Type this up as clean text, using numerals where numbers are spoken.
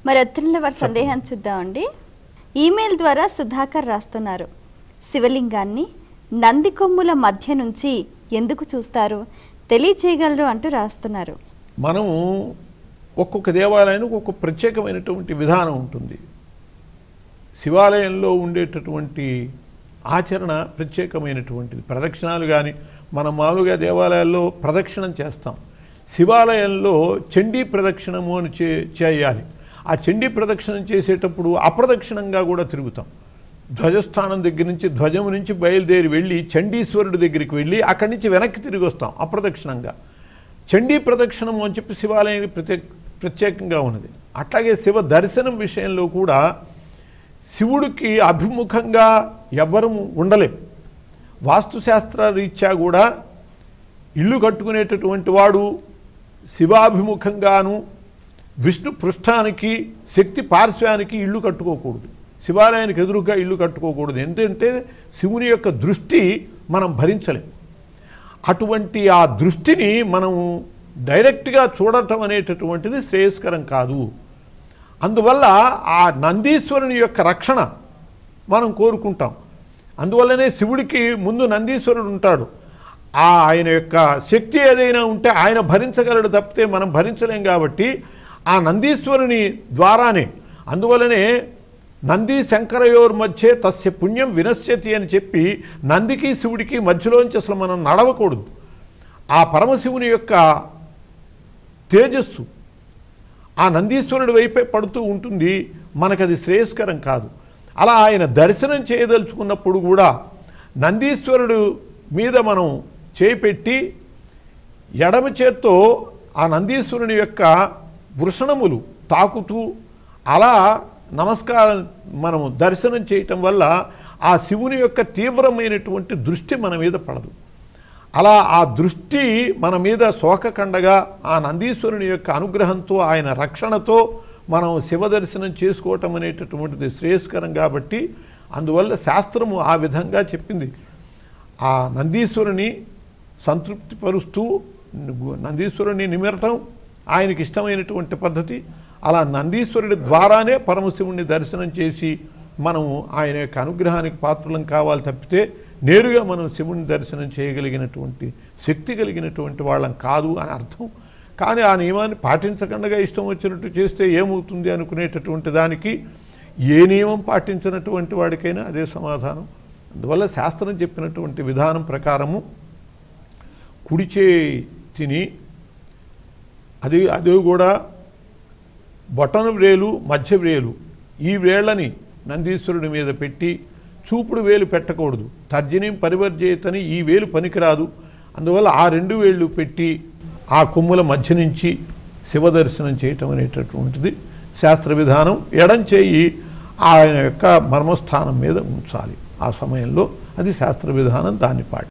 మరి ఒత్తిడిలో వారి సందేహాన్ని చూద్దామండి. ఈమెయిల్ ద్వారా సుధాకర్ రాస్తున్నారు, శివలింగాన్ని నంది కొమ్ముల మధ్య నుంచి ఎందుకు చూస్తారు తెలియచేయగలరు అంటూ రాస్తున్నారు. మనము ఒక్కొక్క దేవాలయానికి ఒక ప్రత్యేకమైనటువంటి విధానం ఉంటుంది. శివాలయంలో ఉండేటటువంటి ఆచరణ ప్రత్యేకమైనటువంటిది. ప్రదక్షిణాలు కానీ మనం మామూలుగా దేవాలయాల్లో ప్రదక్షిణం చేస్తాం. శివాలయంలో చండీ ప్రదక్షిణము అని చేయాలి. ఆ చండీ ప్రదక్షిణం చేసేటప్పుడు అప్రదక్షిణంగా కూడా తిరుగుతాం. ధ్వజస్థానం దగ్గర నుంచి ధ్వజము నుంచి బయలుదేరి వెళ్ళి చండీశ్వరుడి దగ్గరికి వెళ్ళి అక్కడి నుంచి వెనక్కి తిరిగి వస్తాం అప్రదక్షిణంగా. చండీ ప్రదక్షిణము అని చెప్పి శివాలయానికి ప్రత్యేకంగా ఉన్నది. అట్లాగే శివ దర్శనం విషయంలో కూడా శివుడికి అభిముఖంగా ఎవ్వరూ ఉండలేం. వాస్తుశాస్త్ర రీత్యా కూడా ఇల్లు కట్టుకునేటటువంటి వాడు శివాభిముఖంగాను విష్ణు పృష్ఠానికి శక్తి పార్శ్వానికి ఇల్లు కట్టుకోకూడదు. శివాలయానికి ఎదురుగా ఇల్లు కట్టుకోకూడదు. ఎందుకంటే శివుని యొక్క దృష్టి మనం భరించలేం. అటువంటి ఆ దృష్టిని మనం డైరెక్ట్గా చూడటం అనేటటువంటిది శ్రేయస్కరం కాదు. అందువల్ల ఆ నందీశ్వరుని యొక్క రక్షణ మనం కోరుకుంటాం. అందువల్లనే శివుడికి ముందు నందీశ్వరుడు ఉంటాడు. ఆయన యొక్క శక్తి ఏదైనా ఉంటే ఆయన భరించగలడు తప్పితే మనం భరించలేం. కాబట్టి ఆ నందీశ్వరుని ద్వారానే, అందువల్లనే నంది శంకరయోర్ మధ్య తస్య పుణ్యం వినశ్యతి అని చెప్పి నందికి శివుడికి మధ్యలోంచి అసలు మనం నడవకూడదు. ఆ పరమశివుని యొక్క తేజస్సు ఆ నందీశ్వరుడి వైపే పడుతూ ఉంటుంది. మనకది శ్రేయస్కరం కాదు. అలా ఆయన దర్శనం చేయదలుచుకున్నప్పుడు కూడా నందీశ్వరుడు మీద మనం చేపెట్టి ఎడమ చేత్తో ఆ నందీశ్వరుని యొక్క వృషణములు తాకుతూ అలా నమస్కారం మనం దర్శనం చేయటం వల్ల ఆ శివుని యొక్క తీవ్రమైనటువంటి దృష్టి మన మీద పడదు. అలా ఆ దృష్టి మన మీద శోకకండగా ఆ నందీశ్వరుని యొక్క అనుగ్రహంతో ఆయన రక్షణతో మనం శివ దర్శనం చేసుకోవటం అనేటటువంటిది శ్రేయస్కరం. కాబట్టి అందువల్ల శాస్త్రము ఆ విధంగా చెప్పింది. ఆ నందీశ్వరుని సంతృప్తిపరుస్తూ నందీశ్వరుని నిమిరటం ఆయనకి ఇష్టమైనటువంటి పద్ధతి. అలా నందీశ్వరుడి ద్వారానే పరమశివుణ్ణి దర్శనం చేసి మనము ఆయన యొక్క అనుగ్రహానికి పాత్రలం కావాలి తప్పితే నేరుగా మనం శివుని దర్శనం చేయగలిగినటువంటి శక్తి కలిగినటువంటి వాళ్ళం కాదు అని అర్థం. కానీ ఆ నియమాన్ని పాటించకుండా ఇష్టం వచ్చినట్టు చేస్తే ఏమవుతుంది అనుకునేటటువంటి దానికి ఏ నియమం పాటించినటువంటి వాడికైనా అదే సమాధానం. అందువల్ల శాస్త్రం చెప్పినటువంటి విధానం ప్రకారము కుడి చేతిని అది కూడా బొటన వ్రేలు మధ్య వ్రేలు ఈ వేళ్ళని నందీశ్వరుడి మీద పెట్టి చూపుడు వేలు పెట్టకూడదు. తర్జనీం పరివర్జేతని ఈ వేలు పనికిరాదు. అందువల్ల ఆ రెండు వేళ్ళు పెట్టి ఆ కొమ్ముల మధ్య నుంచి శివ దర్శనం చేయటం అనేటటువంటిది శాస్త్ర విధానం. ఎడం చేయి ఆయన యొక్క మర్మస్థానం మీద ఉంచాలి ఆ సమయంలో. అది శాస్త్ర విధానం, దాన్ని పాటి